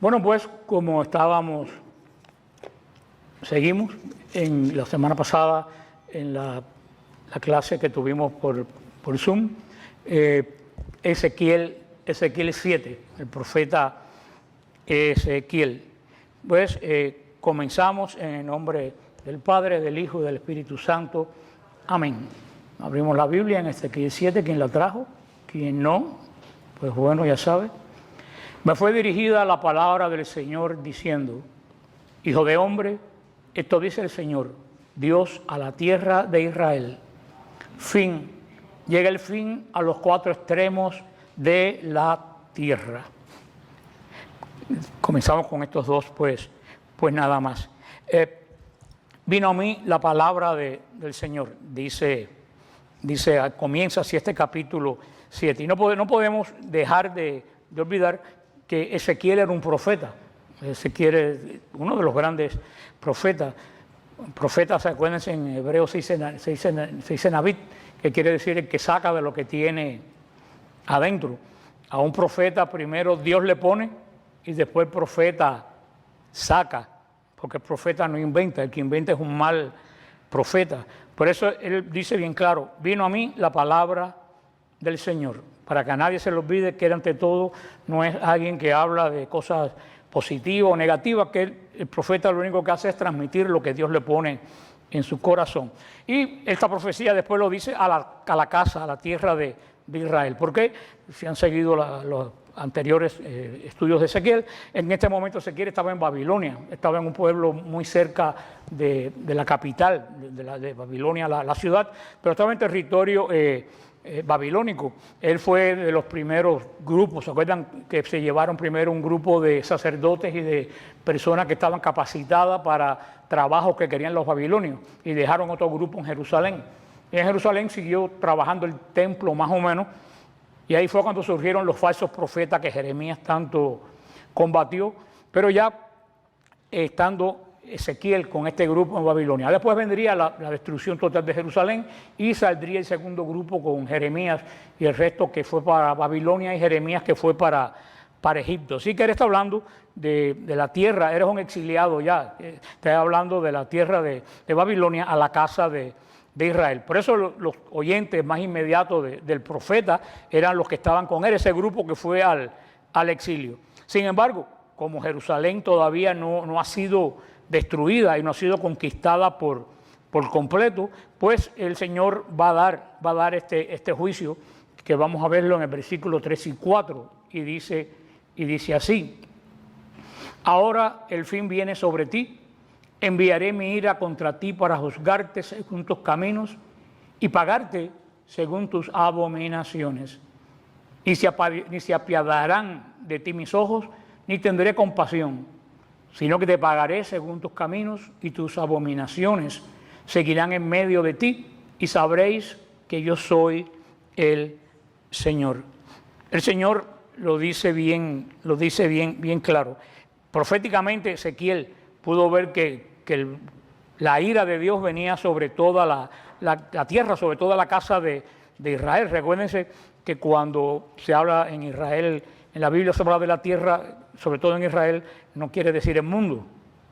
Bueno, pues como seguimos en la semana pasada en la clase que tuvimos por Zoom, Ezequiel 7, el profeta Ezequiel. Pues comenzamos en el nombre del Padre, del Hijo y del Espíritu Santo. Amén. Abrimos la Biblia en Ezequiel 7, quien la trajo, quien no, pues bueno, ya sabe. Me fue dirigida la palabra del Señor diciendo: Hijo de hombre, esto dice el Señor, Dios a la tierra de Israel. Llega el fin a los cuatro extremos de la tierra. Comenzamos con estos dos, pues nada más. Vino a mí la palabra del Señor, dice, comienza así este capítulo 7. Y no podemos dejar de olvidar que Ezequiel era un profeta. Ezequiel es uno de los grandes profetas. Profetas, acuérdense, en hebreo se dice Nabit, que quiere decir el que saca de lo que tiene adentro. A un profeta primero Dios le pone y después el profeta saca, porque el profeta no inventa, el que inventa es un mal profeta. Por eso él dice bien claro: vino a mí la palabra del Señor, para que a nadie se le olvide que él ante todo no es alguien que habla de cosas positivas o negativas, que el profeta lo único que hace es transmitir lo que Dios le pone en su corazón. Y esta profecía después lo dice a la casa, a la tierra de Israel. ¿Por qué? Si han seguido los anteriores estudios de Ezequiel, en este momento Ezequiel estaba en Babilonia, estaba en un pueblo muy cerca de la capital de Babilonia, la ciudad, pero estaba en territorio babilónico. Él fue de los primeros grupos. ¿Se acuerdan que se llevaron primero un grupo de sacerdotes y de personas que estaban capacitadas para trabajos que querían los babilonios y dejaron otro grupo en Jerusalén? Y en Jerusalén siguió trabajando el templo más o menos, y ahí fue cuando surgieron los falsos profetas que Jeremías tanto combatió, pero ya estando Ezequiel con este grupo en Babilonia. Después vendría la destrucción total de Jerusalén y saldría el segundo grupo con Jeremías y el resto que fue para Babilonia y Jeremías que fue para Egipto. Así que él está hablando de la tierra, eres un exiliado ya, está hablando de la tierra de Babilonia a la casa de Israel. Por eso los oyentes más inmediatos del profeta eran los que estaban con él, ese grupo que fue al exilio. Sin embargo, como Jerusalén todavía no ha sido destruida y no ha sido conquistada por completo, pues el Señor va a dar este juicio, que vamos a verlo en el versículo 3 y 4, y dice así: Ahora el fin viene sobre ti. Enviaré mi ira contra ti para juzgarte según tus caminos y pagarte según tus abominaciones. Ni se apiadarán de ti mis ojos, ni tendré compasión, sino que te pagaré según tus caminos, y tus abominaciones seguirán en medio de ti, y sabréis que yo soy el Señor. El Señor lo dice bien claro. Proféticamente Ezequiel pudo ver que la ira de Dios venía sobre toda la tierra, sobre toda la casa de Israel. Recuérdense que cuando se habla en Israel, en la Biblia se habla de la tierra, sobre todo en Israel, no quiere decir el mundo.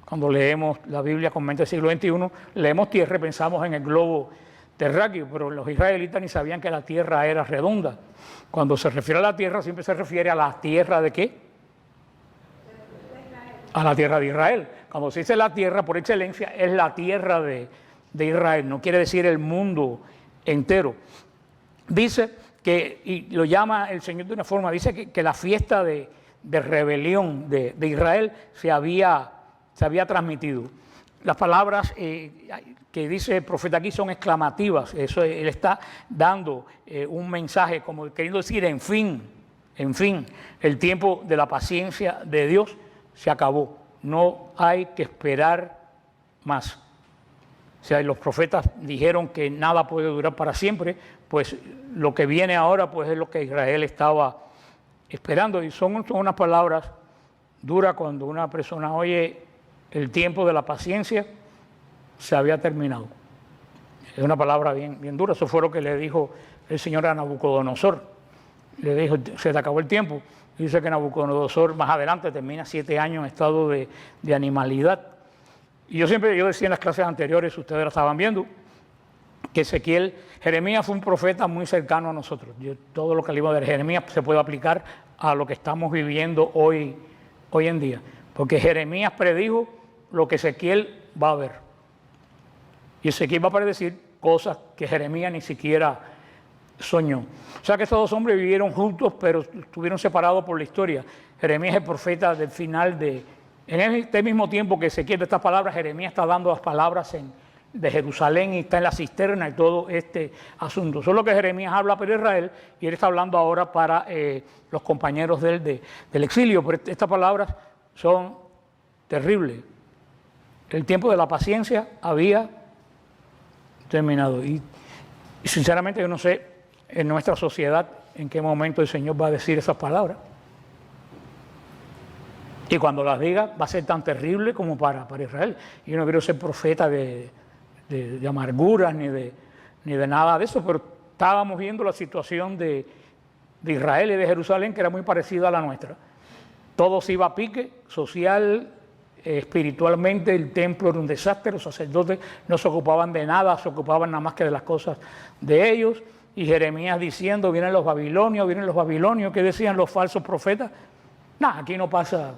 Cuando leemos la Biblia con mente del siglo XXI, leemos tierra y pensamos en el globo terráqueo, pero los israelitas ni sabían que la tierra era redonda. Cuando se refiere a la tierra, siempre se refiere a la tierra ¿de qué? A la tierra de Israel. Cuando se dice la tierra, por excelencia, es la tierra de Israel, no quiere decir el mundo entero. Dice que, y lo llama el Señor de una forma, dice que la fiesta de rebelión de Israel se había transmitido. Las palabras que dice el profeta aquí son exclamativas. Eso él está dando un mensaje como queriendo decir en fin, el tiempo de la paciencia de Dios se acabó. No hay que esperar más. O sea, los profetas dijeron que nada puede durar para siempre, pues lo que viene ahora pues es lo que Israel estaba esperando. Y son unas palabras duras cuando una persona oye el tiempo de la paciencia se había terminado. Es una palabra bien dura. Eso fue lo que le dijo el Señor a Nabucodonosor. Le dijo, se te acabó el tiempo. Y dice que Nabucodonosor más adelante termina 7 años en estado de animalidad. Y yo decía en las clases anteriores, ustedes lo estaban viendo, que Jeremías fue un profeta muy cercano a nosotros. Todo lo que le iba de Jeremías se puede aplicar a lo que estamos viviendo hoy en día. Porque Jeremías predijo lo que Ezequiel va a ver. Y Ezequiel va a predecir cosas que Jeremías ni siquiera soñó. O sea que estos dos hombres vivieron juntos, pero estuvieron separados por la historia. Jeremías es el profeta del final en este mismo tiempo que Ezequiel de estas palabras, Jeremías está dando las palabras de Jerusalén y está en la cisterna y todo este asunto. Solo que Jeremías habla para Israel y él está hablando ahora para los compañeros del exilio. Pero estas palabras son terribles. El tiempo de la paciencia había terminado. Y sinceramente yo no sé en nuestra sociedad en qué momento el Señor va a decir esas palabras. Y cuando las diga va a ser tan terrible como para Israel. Yo no quiero ser profeta de amarguras ni de nada de eso, pero estábamos viendo la situación de Israel y de Jerusalén, que era muy parecida a la nuestra. Todo se iba a pique, social, espiritualmente, el templo era un desastre, los sacerdotes no se ocupaban de nada, se ocupaban nada más que de las cosas de ellos. Y Jeremías diciendo, vienen los babilonios, ¿qué decían los falsos profetas? Nada, aquí no pasa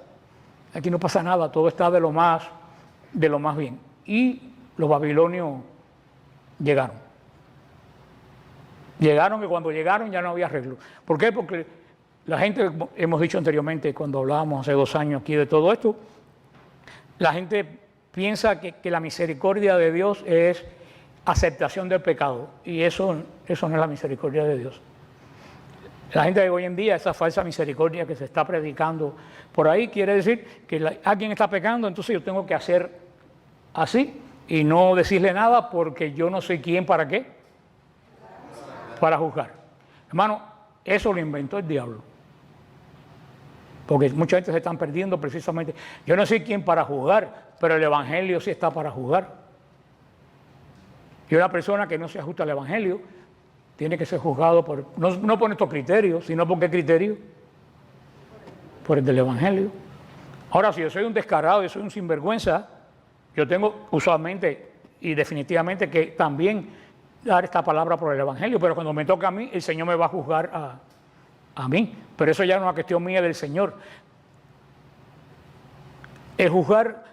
nada, todo está de lo más bien. Y los babilonios llegaron. Llegaron que cuando llegaron ya no había arreglo. ¿Por qué? Porque la gente, hemos dicho anteriormente cuando hablábamos hace 2 años aquí de todo esto, la gente piensa que la misericordia de Dios es aceptación del pecado. Y eso no es la misericordia de Dios. La gente de hoy en día, esa falsa misericordia que se está predicando por ahí, quiere decir que alguien está pecando, entonces yo tengo que hacer así y no decirle nada porque yo no soy quién para qué, para juzgar. Hermano, eso lo inventó el diablo. Porque mucha gente se están perdiendo precisamente. Yo no soy quién para juzgar, pero el Evangelio sí está para juzgar. Y una persona que no se ajusta al Evangelio tiene que ser juzgado no por nuestros criterios, sino por qué criterio, por el del Evangelio. Ahora, si yo soy un descarado, yo soy un sinvergüenza, yo tengo usualmente y definitivamente que también dar esta palabra por el Evangelio, pero cuando me toca a mí, el Señor me va a juzgar a mí. Pero eso ya no es una cuestión mía del Señor. El juzgar,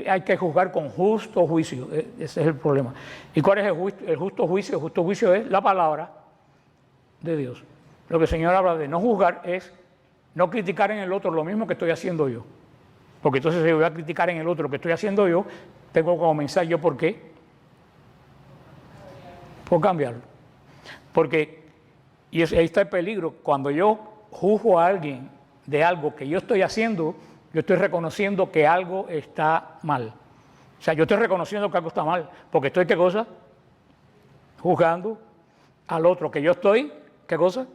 hay que juzgar con justo juicio, ese es el problema. ¿Y cuál es el justo juicio? El justo juicio es la palabra de Dios. Lo que el Señor habla de no juzgar es no criticar en el otro lo mismo que estoy haciendo yo. Porque entonces si voy a criticar en el otro lo que estoy haciendo yo, tengo que comenzar yo, ¿por qué? Por cambiarlo. Porque, y ahí está el peligro, cuando yo juzgo a alguien de algo que yo estoy haciendo, yo estoy reconociendo que algo está mal. O sea, yo estoy reconociendo que algo está mal, porque estoy, ¿qué cosa? Juzgando al otro, que yo estoy, ¿qué cosa?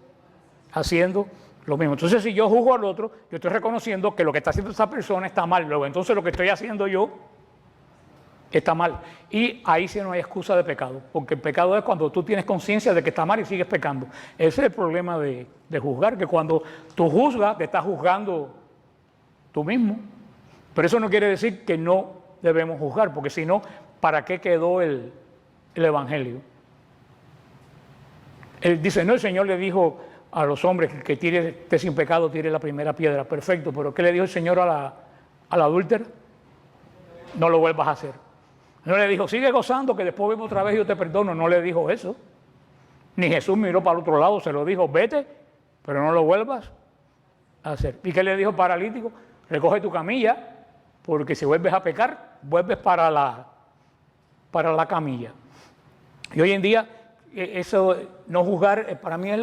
Haciendo lo mismo. Entonces, si yo juzgo al otro, yo estoy reconociendo que lo que está haciendo esa persona está mal. Luego, entonces lo que estoy haciendo yo está mal. Y ahí sí no hay excusa de pecado, porque el pecado es cuando tú tienes conciencia de que está mal y sigues pecando. Ese es el problema de juzgar, que cuando tú juzgas, te estás juzgando tú mismo. Pero eso no quiere decir que no debemos juzgar, porque si no, ¿para qué quedó el Evangelio? Él dice, no, el Señor le dijo a los hombres que esté sin pecado, tire la primera piedra. Perfecto, pero ¿qué le dijo el Señor a la adúltera? No lo vuelvas a hacer. No le dijo, sigue gozando, que después vemos otra vez y yo te perdono. No le dijo eso. Ni Jesús miró para el otro lado, se lo dijo, vete, pero no lo vuelvas a hacer. ¿Y qué le dijo el paralítico? Recoge tu camilla, porque si vuelves a pecar, vuelves para la camilla. Y hoy en día, eso, no juzgar, para mí es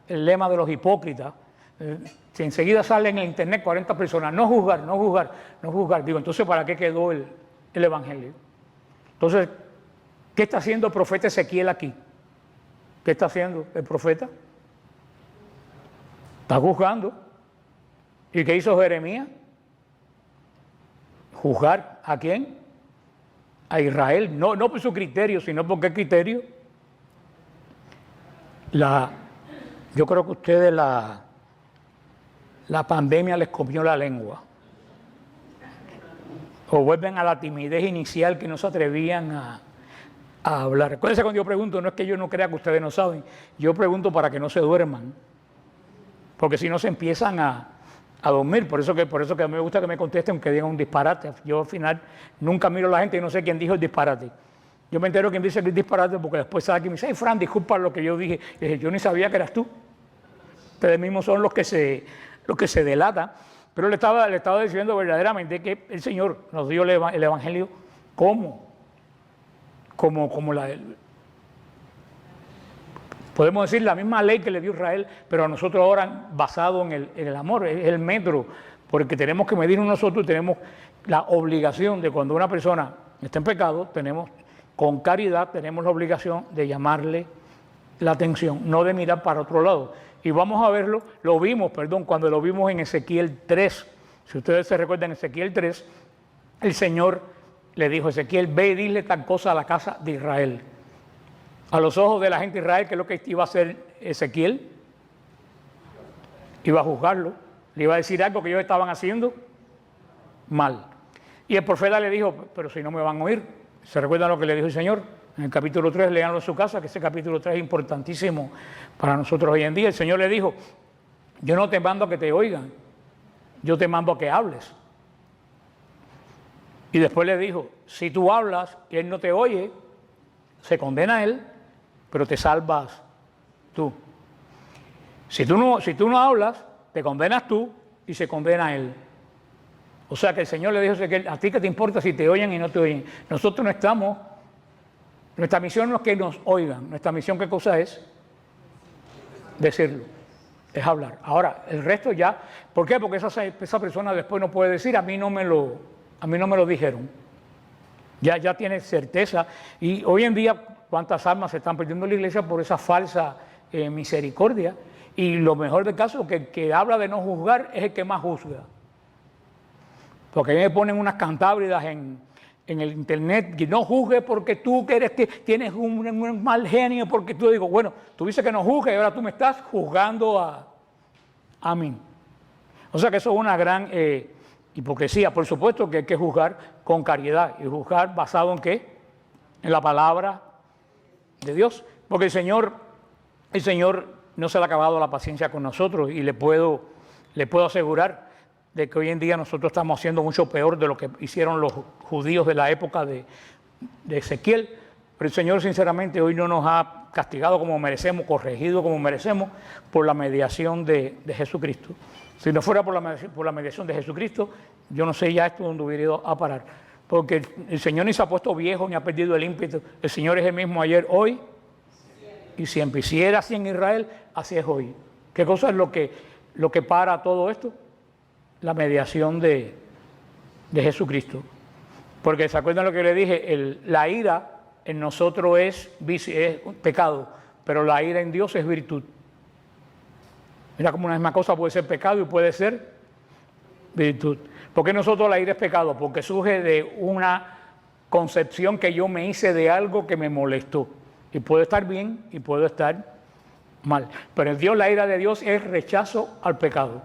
el lema de los hipócritas. Si enseguida salen en el internet 40 personas, no juzgar, no juzgar, no juzgar. Digo, entonces, ¿para qué quedó el Evangelio? Entonces, ¿qué está haciendo el profeta Ezequiel aquí? ¿Qué está haciendo el profeta? Está juzgando. ¿Y qué hizo Jeremías? Juzgar ¿a quién? A Israel. No por su criterio, sino por qué criterio. Yo creo que ustedes la pandemia les comió la lengua. O vuelven a la timidez inicial que no se atrevían a hablar. Recuérdense cuando yo pregunto, no es que yo no crea que ustedes no saben, yo pregunto para que no se duerman. Porque si no se empiezan a dormir, por eso que a mí me gusta que me contesten aunque digan un disparate. Yo al final nunca miro a la gente y no sé quién dijo el disparate. Yo me entero quién dice el disparate porque después sabe que me dice, hey Fran, disculpa lo que yo dije. Y dije, yo ni sabía que eras tú. Ustedes mismos son los que se delatan. Pero le estaba diciendo verdaderamente que el Señor nos dio el Evangelio como podemos decir la misma ley que le dio Israel, pero a nosotros ahora basado en el amor, es el metro, porque tenemos que medirnos nosotros y tenemos la obligación de cuando una persona está en pecado, con caridad tenemos la obligación de llamarle la atención, no de mirar para otro lado. Y vamos a verlo, cuando lo vimos en Ezequiel 3. Si ustedes se recuerdan, en Ezequiel 3, el Señor le dijo a Ezequiel, ve y dile tal cosa a la casa de Israel. A los ojos de la gente de Israel, ¿qué es lo que iba a hacer Ezequiel? Iba a juzgarlo, le iba a decir algo que ellos estaban haciendo mal. Y el profeta le dijo, pero si no me van a oír. ¿Se recuerdan lo que le dijo el Señor? En el capítulo 3, léanlo en su casa, que ese capítulo 3 es importantísimo para nosotros hoy en día. El Señor le dijo, yo no te mando a que te oigan, yo te mando a que hables. Y después le dijo, si tú hablas y él no te oye, se condena a él, pero te salvas tú. Si tú no hablas, te condenas tú y se condena a él. O sea que el Señor le dijo, a ti qué te importa si te oyen y no te oyen. Nosotros no estamos... Nuestra misión no es que nos oigan, nuestra misión ¿qué cosa es? Decirlo, es hablar. Ahora, el resto ya, ¿por qué? Porque esa persona después no puede decir, a mí no me lo dijeron. Ya tiene certeza. Y hoy en día, ¿cuántas almas se están perdiendo en la iglesia por esa falsa misericordia? Y lo mejor del caso, que el que habla de no juzgar es el que más juzga. Porque a mí me ponen unas cantábridas en el internet, que no juzgue porque tú que tienes un mal genio, porque tú digo, bueno, tú dices que no juzgue y ahora tú me estás juzgando a mí. O sea que eso es una gran hipocresía. Por supuesto que hay que juzgar con caridad y juzgar basado en ¿qué? En la palabra de Dios. Porque el Señor no se le ha acabado la paciencia con nosotros y le puedo asegurar de que hoy en día nosotros estamos haciendo mucho peor de lo que hicieron los judíos de la época de Ezequiel, pero el Señor sinceramente hoy no nos ha castigado como merecemos, corregido como merecemos, por la mediación de Jesucristo. Si no fuera por la mediación de Jesucristo, yo no sé ya esto dónde hubiera ido a parar. Porque el Señor ni se ha puesto viejo ni ha perdido el ímpetu. El Señor es el mismo ayer, hoy y siempre. Y si era así en Israel, así es hoy. ¿Qué cosa es lo que para todo esto? La mediación de Jesucristo. Porque ¿se acuerdan lo que le dije? La ira en nosotros es pecado, pero la ira en Dios es virtud. Mira como una misma cosa puede ser pecado y puede ser virtud. ¿Por qué nosotros la ira es pecado? Porque surge de una concepción que yo me hice de algo que me molestó. Y puedo estar bien y puedo estar mal. Pero en Dios la ira de Dios es rechazo al pecado.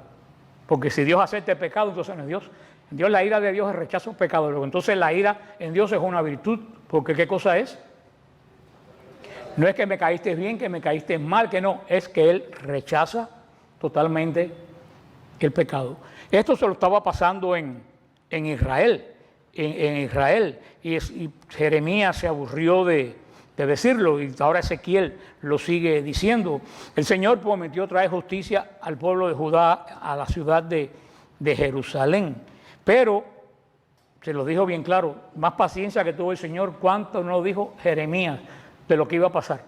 Porque si Dios acepta el pecado, entonces no es Dios. En Dios la ira de Dios es rechazo al pecado. Luego, entonces la ira en Dios es una virtud. Porque ¿qué cosa es? No es que me caíste bien, que me caíste mal, que no. Es que Él rechaza totalmente el pecado. Esto se lo estaba pasando en Israel. En Israel. Y Jeremías se aburrió de decirlo, y ahora Ezequiel lo sigue diciendo. El Señor prometió traer justicia al pueblo de Judá, a la ciudad de Jerusalén, pero se lo dijo bien claro, más paciencia que tuvo el Señor, cuánto no dijo Jeremías de lo que iba a pasar.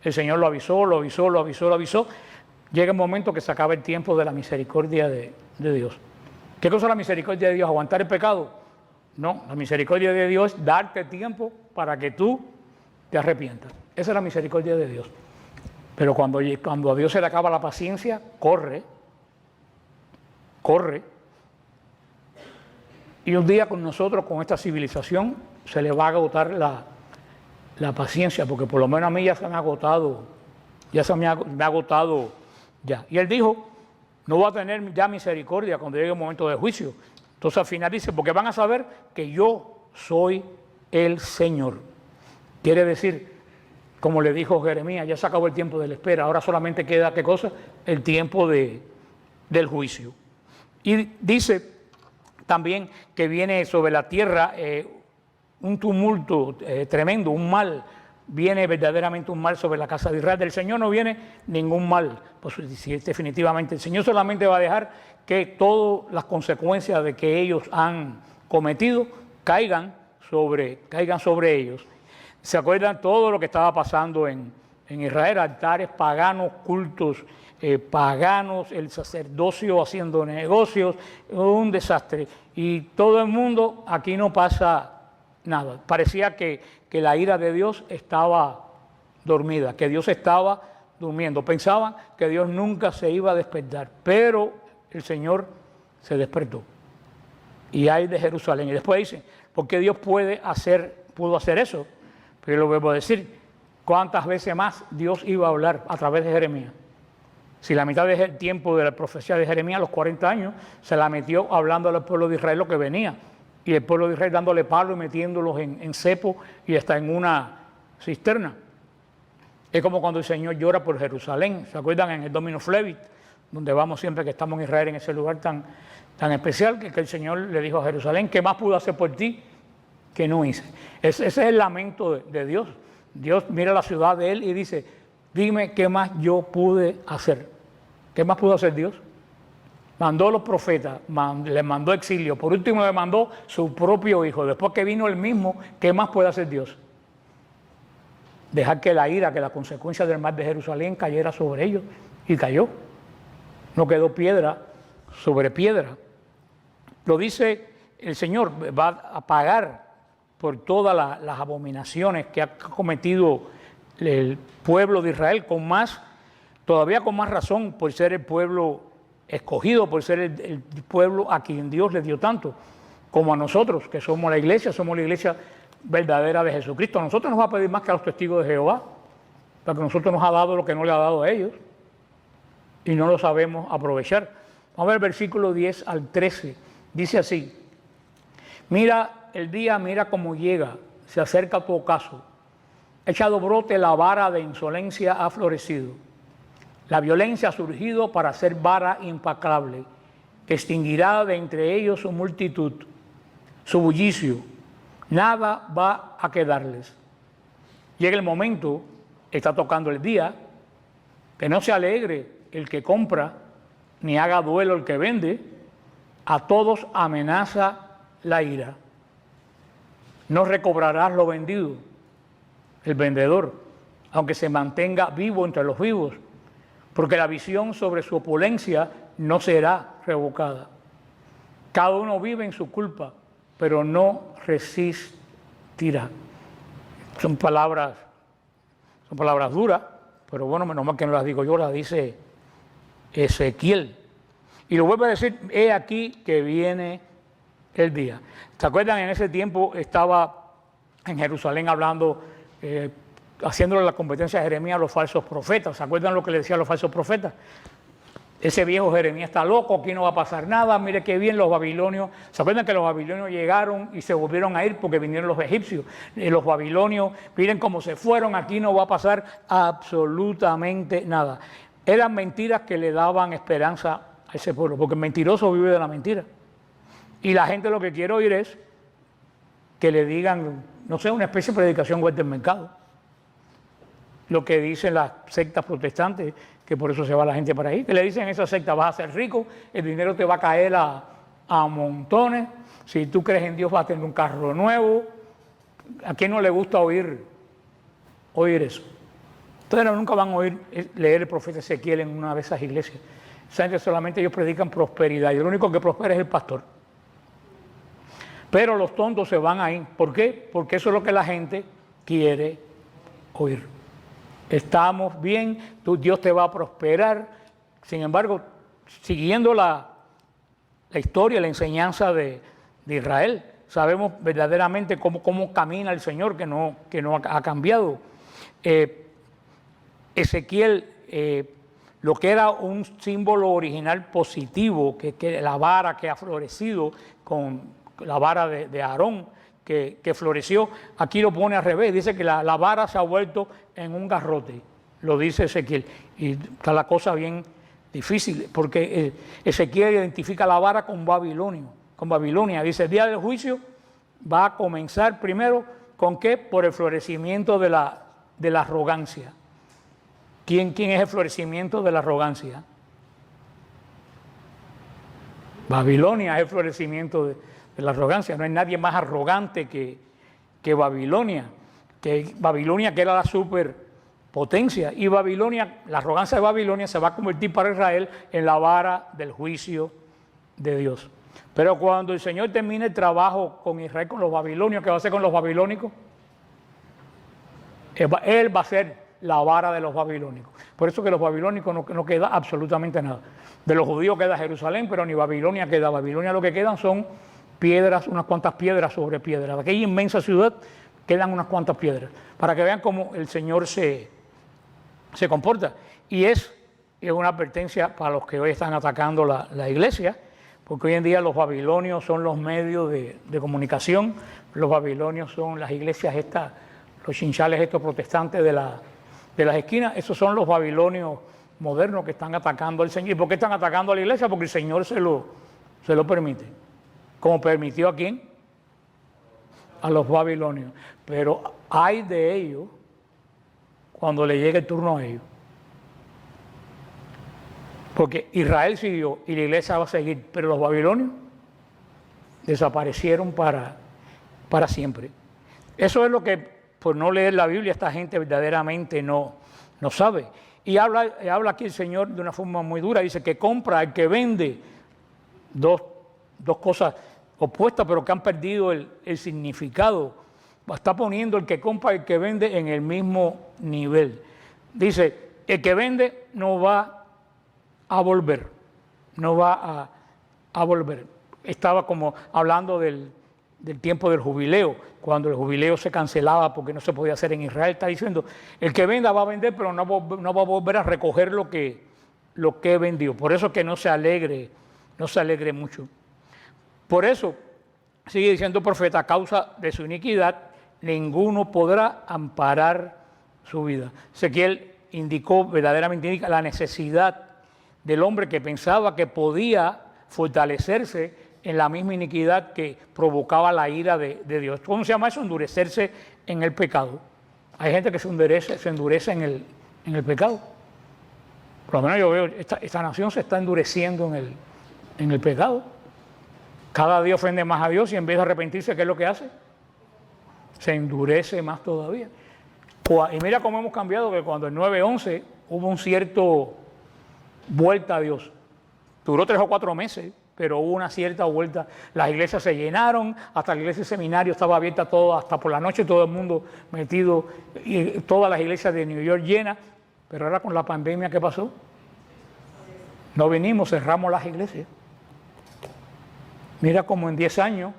El Señor lo avisó, lo avisó, lo avisó, lo avisó. Llega el momento que se acaba el tiempo de la misericordia de Dios. ¿Qué cosa es la misericordia de Dios? ¿Aguantar el pecado? No, la misericordia de Dios es darte tiempo para que tú te arrepientas. Esa es la misericordia de Dios. Pero cuando a Dios se le acaba la paciencia, corre. Y un día con nosotros, con esta civilización, se le va a agotar la paciencia, porque por lo menos a mí ya se me ha agotado, me ha agotado ya. Y Él dijo, no va a tener ya misericordia cuando llegue el momento de juicio. Entonces al final dice, porque van a saber que yo soy el Señor. Quiere decir, como le dijo Jeremías, ya se acabó el tiempo de la espera, ahora solamente queda, ¿qué cosa? El tiempo del juicio. Y dice también que viene sobre la tierra un tumulto tremendo, un mal, viene verdaderamente un mal sobre la casa de Israel. Del Señor no viene ningún mal, pues definitivamente. El Señor solamente va a dejar que todas las consecuencias de que ellos han cometido caigan sobre ellos. ¿Se acuerdan todo lo que estaba pasando en Israel? Altares paganos, cultos paganos, el sacerdocio haciendo negocios, un desastre. Y todo el mundo, aquí no pasa nada. Parecía que la ira de Dios estaba dormida, que Dios estaba durmiendo. Pensaban que Dios nunca se iba a despertar, pero el Señor se despertó. Y hay de Jerusalén. Y después dicen, ¿por qué Dios pudo hacer eso? Pero lo vuelvo a decir, ¿cuántas veces más Dios iba a hablar a través de Jeremías? Si la mitad del tiempo de la profecía de Jeremías, los 40 años, se la metió hablando al pueblo de Israel lo que venía. Y el pueblo de Israel dándole palo y metiéndolos en cepo y hasta en una cisterna. Es como cuando el Señor llora por Jerusalén. ¿Se acuerdan en el Dominus Flevit? Donde vamos siempre que estamos en Israel, en ese lugar tan especial, que el Señor le dijo a Jerusalén, ¿qué más pudo hacer por ti que no hice? Ese es el lamento de Dios. Dios mira la ciudad de Él y dice, dime qué más yo pude hacer. ¿Qué más pudo hacer Dios? Mandó a los profetas, le mandó exilio, por último le mandó su propio hijo. Después que vino él mismo, ¿qué más puede hacer Dios? Dejar que la ira, que la consecuencia del mal de Jerusalén cayera sobre ellos, y cayó. No quedó piedra sobre piedra. Lo dice el Señor, va a pagar por todas las abominaciones que ha cometido el pueblo de Israel, todavía con más razón por ser el pueblo escogido, por ser el pueblo a quien Dios le dio tanto, como a nosotros, que somos la iglesia verdadera de Jesucristo. A nosotros nos va a pedir más que a los testigos de Jehová, porque nosotros nos ha dado lo que no le ha dado a ellos, y no lo sabemos aprovechar. Vamos a ver el versículo 10 al 13, dice así, mira el día, mira cómo llega, se acerca tu ocaso, ha echado brote, la vara de insolencia ha florecido. La violencia ha surgido para ser vara implacable, que extinguirá de entre ellos su multitud, su bullicio. Nada va a quedarles. Llega el momento, está tocando el día, que no se alegre el que compra, ni haga duelo el que vende, a todos amenaza la ira. No recobrarás lo vendido, el vendedor, aunque se mantenga vivo entre los vivos, porque la visión sobre su opulencia no será revocada. Cada uno vive en su culpa, pero no resistirá. Son palabras duras, pero bueno, menos mal que no las digo yo, las dice Ezequiel. Y lo vuelvo a decir, he aquí que viene el día. ¿Se acuerdan? En ese tiempo estaba en Jerusalén hablando, haciéndole la competencia a Jeremías a los falsos profetas. ¿Se acuerdan lo que le decían los falsos profetas? Ese viejo Jeremías está loco, aquí no va a pasar nada, mire qué bien los babilonios. ¿Se acuerdan que los babilonios llegaron y se volvieron a ir porque vinieron los egipcios? Los babilonios, miren cómo se fueron, aquí no va a pasar absolutamente nada. Eran mentiras que le daban esperanza a ese pueblo, porque el mentiroso vive de la mentira. Y la gente lo que quiere oír es que le digan, no sé, una especie de predicación vuelta del mercado. Lo que dicen las sectas protestantes, que por eso se va la gente para ahí, que le dicen a esa secta, vas a ser rico, el dinero te va a caer a montones, si tú crees en Dios vas a tener un carro nuevo. ¿A quién no le gusta oír eso? Entonces nunca van a leer el profeta Ezequiel en una de esas iglesias. Saben que solamente ellos predican prosperidad y el único que prospera es el pastor. Pero los tontos se van ahí. ¿Por qué? Porque eso es lo que la gente quiere oír. Estamos bien, Dios te va a prosperar. Sin embargo, siguiendo la historia, la enseñanza de Israel, sabemos verdaderamente cómo camina el Señor, que no ha cambiado. Ezequiel, lo que era un símbolo original positivo, que la vara que ha florecido con la vara de Aarón, que floreció, aquí lo pone al revés, dice que la vara se ha vuelto en un garrote, lo dice Ezequiel, y está la cosa bien difícil, porque Ezequiel identifica la vara con Babilonia, dice el día del juicio va a comenzar primero, ¿con qué? Por el florecimiento de la arrogancia. ¿Quién es el florecimiento de la arrogancia? Babilonia es el florecimiento de la arrogancia. No hay nadie más arrogante que Babilonia. Que era la superpotencia. Y Babilonia, la arrogancia de Babilonia se va a convertir para Israel en la vara del juicio de Dios. Pero cuando el Señor termine el trabajo con Israel, con los babilonios, ¿qué va a hacer con los babilónicos? Él va a ser la vara de los babilónicos. Por eso que los babilónicos no queda absolutamente nada. De los judíos queda Jerusalén, pero ni Babilonia queda. Babilonia lo que quedan son piedras, unas cuantas piedras sobre piedras. De aquella inmensa ciudad quedan unas cuantas piedras, para que vean cómo el Señor se comporta. Y es una advertencia para los que hoy están atacando la iglesia, porque hoy en día los babilonios son los medios de comunicación, los babilonios son las iglesias estas, los chinchales estos protestantes de las esquinas, esos son los babilonios modernos que están atacando al Señor. ¿Y por qué están atacando a la iglesia? Porque el Señor se lo permite. ¿Como permitió a quién? A los babilonios. Pero hay de ellos cuando le llegue el turno a ellos. Porque Israel siguió y la iglesia va a seguir, pero los babilonios desaparecieron para siempre. Eso es lo que, por no leer la Biblia, esta gente verdaderamente no sabe. Y habla aquí el Señor de una forma muy dura. Dice que compra el que vende. Dos cosas opuestas, pero que han perdido el significado. Está poniendo el que compra y el que vende en el mismo nivel. Dice, el que vende no va a volver. No va a volver. Estaba como hablando del tiempo del jubileo, cuando el jubileo se cancelaba porque no se podía hacer en Israel. Está diciendo, el que venda va a vender, pero no va a volver a recoger lo que vendió. Por eso que no se alegre mucho. Por eso, sigue diciendo el profeta, a causa de su iniquidad, ninguno podrá amparar su vida. Ezequiel verdaderamente indica la necesidad del hombre que pensaba que podía fortalecerse en la misma iniquidad que provocaba la ira de Dios. ¿Cómo se llama eso? Endurecerse en el pecado. hay gente que se endurece en el pecado. Por lo menos yo veo, esta nación se está endureciendo en el pecado. Cada día ofende más a Dios y en vez de arrepentirse, ¿qué es lo que hace? Se endurece más todavía. Y mira cómo hemos cambiado, que cuando el 9/11 hubo un cierto vuelta a Dios. Duró 3 o 4 meses, pero hubo una cierta vuelta. Las iglesias se llenaron, hasta la iglesia del seminario estaba abierta todo, hasta por la noche todo el mundo metido, y todas las iglesias de New York llenas. Pero ahora con la pandemia, ¿qué pasó? No vinimos, cerramos las iglesias. Mira cómo en 10 años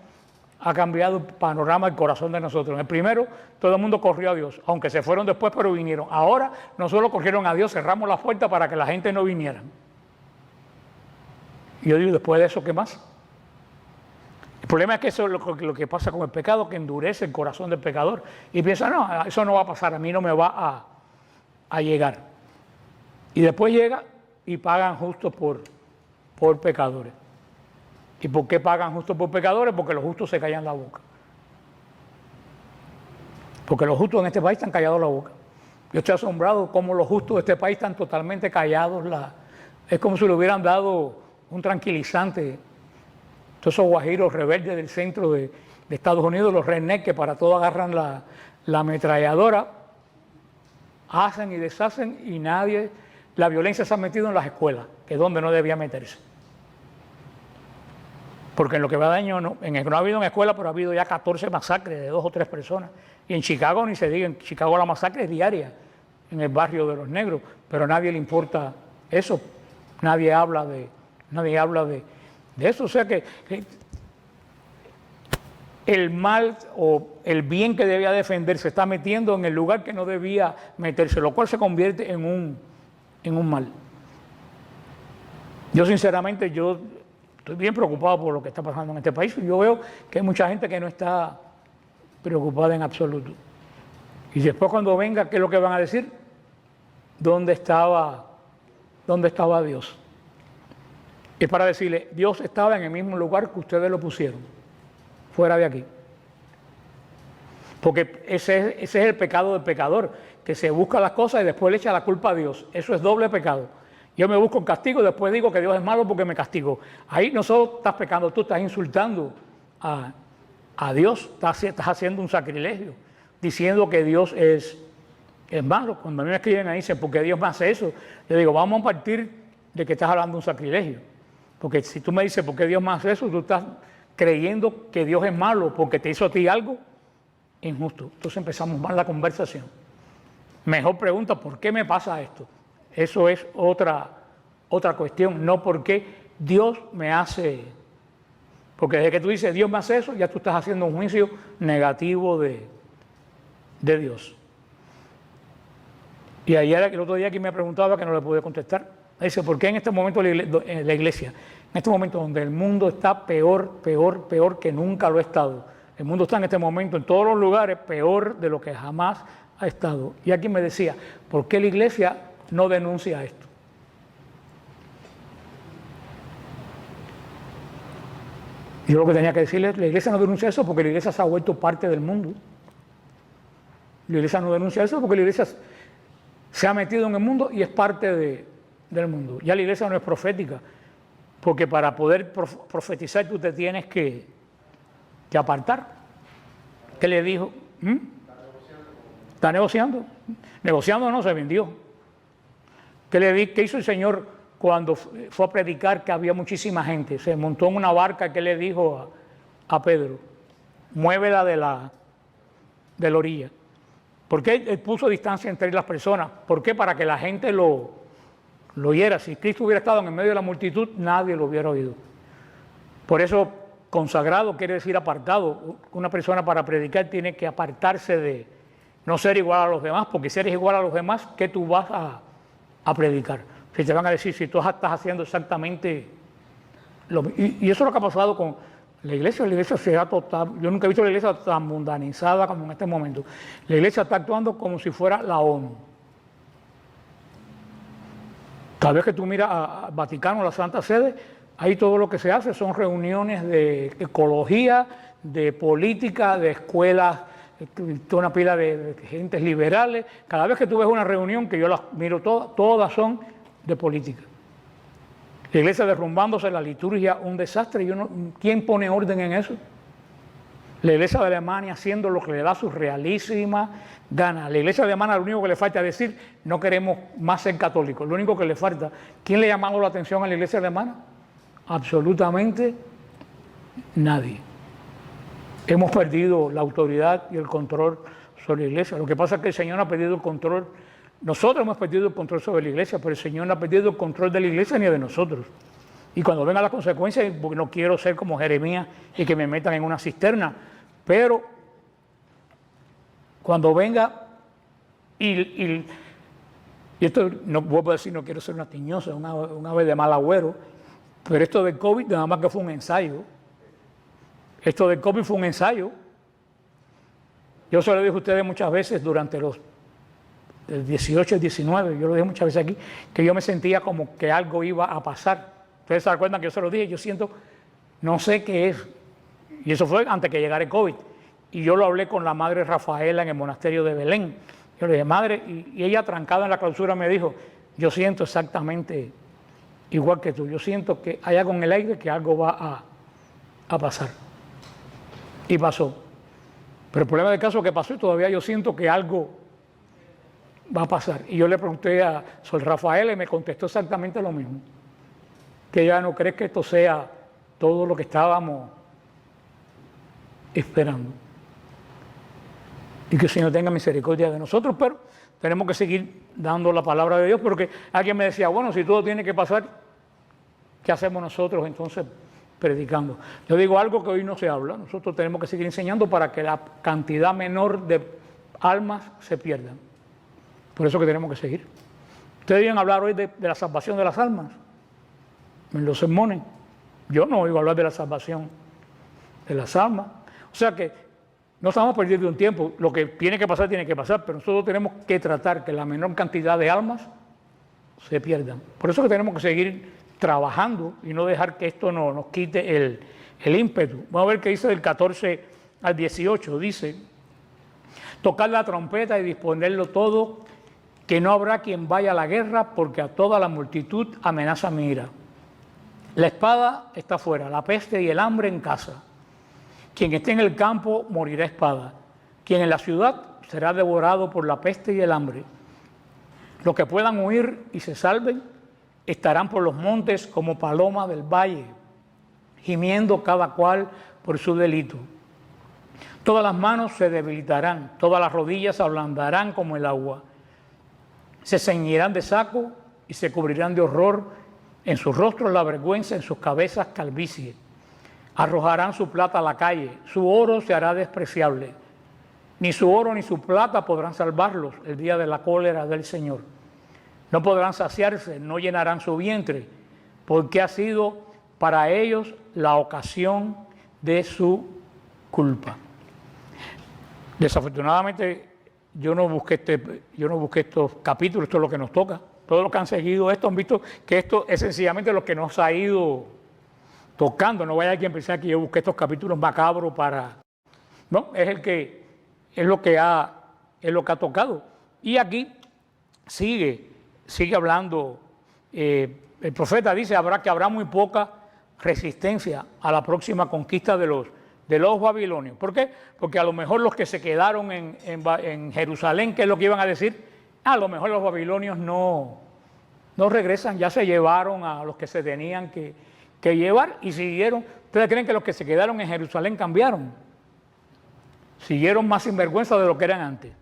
ha cambiado el panorama del corazón de nosotros. En el primero, todo el mundo corrió a Dios, aunque se fueron después, pero vinieron. Ahora, no solo corrieron a Dios, cerramos la puerta para que la gente no viniera. Y yo digo, después de eso, ¿qué más? El problema es que eso es lo que pasa con el pecado, que endurece el corazón del pecador. Y piensa, no, eso no va a pasar, a mí no me va a llegar. Y después llega y pagan justos por pecadores. ¿Y por qué pagan justos por pecadores? Porque los justos se callan la boca. Porque los justos en este país están callados la boca. Yo estoy asombrado cómo los justos de este país están totalmente callados. Es como si le hubieran dado un tranquilizante. Todos esos guajiros rebeldes del centro de Estados Unidos, los rednecks, que para todo agarran la ametralladora, hacen y deshacen, y la violencia se ha metido en las escuelas, que es donde no debía meterse. Porque en lo que va de año, no ha habido en escuela, pero ha habido ya 14 masacres de 2 o 3 personas. Y en Chicago ni se diga, en Chicago la masacre es diaria, en el barrio de los negros, pero a nadie le importa eso, nadie habla de eso. O sea que el mal o el bien que debía defender se está metiendo en el lugar que no debía meterse, lo cual se convierte en un mal. Yo sinceramente, estoy bien preocupado por lo que está pasando en este país. Yo veo que hay mucha gente que no está preocupada en absoluto. Y después cuando venga, ¿qué es lo que van a decir? ¿Dónde estaba Dios? Es para decirle, Dios estaba en el mismo lugar que ustedes lo pusieron, fuera de aquí. Porque ese es el pecado del pecador, que se busca las cosas y después le echa la culpa a Dios. Eso es doble pecado. Yo me busco un castigo y después digo que Dios es malo porque me castigó. Ahí no solo estás pecando, tú estás insultando a Dios, estás haciendo un sacrilegio, diciendo que Dios es malo. Cuando a mí me escriben ahí, dicen, ¿por qué Dios me hace eso? Yo digo, vamos a partir de que estás hablando de un sacrilegio. Porque si tú me dices, ¿por qué Dios me hace eso? Tú estás creyendo que Dios es malo porque te hizo a ti algo injusto. Entonces empezamos mal la conversación. Mejor pregunta, ¿por qué me pasa esto? Eso es otra cuestión, no porque Dios me hace. Porque desde que tú dices Dios me hace eso, ya tú estás haciendo un juicio negativo de Dios. Y ayer, el otro día, aquí me preguntaba, que no le pude contestar. Dice, ¿por qué en este momento la iglesia, en este momento donde el mundo está peor que nunca lo ha estado? El mundo está en este momento en todos los lugares peor de lo que jamás ha estado. Y aquí me decía, ¿por qué la iglesia no denuncia esto? Yo lo que tenía que decirle es, la iglesia no denuncia eso porque la iglesia se ha vuelto parte del mundo. La iglesia no denuncia eso porque la iglesia se ha metido en el mundo y es parte del mundo. Ya la iglesia no es profética, porque para poder profetizar tú te tienes que apartar. ¿Qué le dijo? ¿Está negociando? Negociando no, se vendió. ¿Qué hizo el Señor cuando fue a predicar que había muchísima gente? Se montó en una barca. ¿Qué le dijo a Pedro? Muévela de la orilla. ¿Por qué él puso distancia entre las personas? ¿Por qué? Para que la gente lo oyera. Si Cristo hubiera estado en el medio de la multitud, nadie lo hubiera oído. Por eso, consagrado quiere decir apartado. Una persona para predicar tiene que apartarse de no ser igual a los demás, porque si eres igual a los demás, ¿qué tú vas a predicar? Si te van a decir, si tú estás haciendo exactamente lo mismo. Y eso es lo que ha pasado con la iglesia se ha total. Yo nunca he visto la iglesia tan mundanizada como en este momento. La iglesia está actuando como si fuera la ONU. Cada vez que tú miras a Vaticano, la Santa Sede, ahí todo lo que se hace son reuniones de ecología, de política, de escuelas toda una pila de gentes liberales. Cada vez que tú ves una reunión, que yo las miro todas son de política. La iglesia derrumbándose, la liturgia un desastre. ¿Quién pone orden en eso? La iglesia de Alemania haciendo lo que le da su realísima gana. La iglesia alemana lo único que le falta es decir, no queremos más ser católicos. Lo único que le falta. ¿Quién le ha llamado la atención a la iglesia alemana? Absolutamente nadie. Hemos perdido la autoridad y el control sobre la iglesia. Lo que pasa es que el Señor ha perdido el control. Nosotros hemos perdido el control sobre la iglesia, pero el Señor no ha perdido el control de la iglesia ni de nosotros. Y cuando vengan las consecuencias, porque no quiero ser como Jeremías y que me metan en una cisterna, pero cuando venga, y esto no vuelvo a decir, no quiero ser una tiñosa, una vez de mal agüero, pero esto del COVID nada más que fue un ensayo. Esto del COVID fue un ensayo. Yo se lo dije a ustedes muchas veces durante el 18 y 19, yo lo dije muchas veces aquí, que yo me sentía como que algo iba a pasar. Ustedes se acuerdan que yo se lo dije, yo siento, no sé qué es. Y eso fue antes que llegara el COVID. Y yo lo hablé con la madre Rafaela en el monasterio de Belén. Yo le dije, madre, y ella trancada en la clausura me dijo, yo siento exactamente igual que tú. Yo siento que hay algo en el aire que algo va a pasar. Y pasó. Pero el problema del caso es que pasó y todavía yo siento que algo va a pasar. Y yo le pregunté a Sor Rafaela y me contestó exactamente lo mismo. Que ella no cree que esto sea todo lo que estábamos esperando. Y que el Señor tenga misericordia de nosotros, pero tenemos que seguir dando la palabra de Dios, porque alguien me decía, bueno, si todo tiene que pasar, ¿qué hacemos nosotros entonces predicando? Yo digo algo que hoy no se habla, nosotros tenemos que seguir enseñando para que la cantidad menor de almas se pierdan. Por eso que tenemos que seguir. Ustedes iban a hablar hoy de la salvación de las almas en los sermones. Yo no oigo hablar de la salvación de las almas. O sea que no estamos perdiendo un tiempo. Lo que tiene que pasar, pero nosotros tenemos que tratar que la menor cantidad de almas se pierdan. Por eso que tenemos que seguir trabajando y no dejar que esto nos quite el ímpetu. Vamos a ver qué dice del 14 al 18. Dice, tocar la trompeta y disponerlo todo, que no habrá quien vaya a la guerra, porque a toda la multitud amenaza mi ira. La espada está fuera, la peste y el hambre en casa. Quien esté en el campo morirá a espada. Quien en la ciudad será devorado por la peste y el hambre. Los que puedan huir y se salven estarán por los montes como paloma del valle, gimiendo cada cual por su delito. Todas las manos se debilitarán, todas las rodillas se ablandarán como el agua. Se ceñirán de saco y se cubrirán de horror. En sus rostros la vergüenza, en sus cabezas calvicie. Arrojarán su plata a la calle, su oro se hará despreciable. Ni su oro ni su plata podrán salvarlos el día de la cólera del Señor. No podrán saciarse, no llenarán su vientre, porque ha sido para ellos la ocasión de su culpa. Desafortunadamente, yo no busqué estos capítulos, esto es lo que nos toca. Todos los que han seguido esto han visto que esto es sencillamente lo que nos ha ido tocando. No vaya a pensar que yo busqué estos capítulos macabros para... No, es lo que ha tocado. Y aquí sigue hablando, el profeta dice que habrá muy poca resistencia a la próxima conquista de los babilonios. ¿Por qué? Porque a lo mejor los que se quedaron en Jerusalén, ¿qué es lo que iban a decir? A lo mejor los babilonios no regresan, ya se llevaron a los que se tenían que llevar y siguieron. ¿Ustedes creen que los que se quedaron en Jerusalén cambiaron? Siguieron más sinvergüenza de lo que eran antes.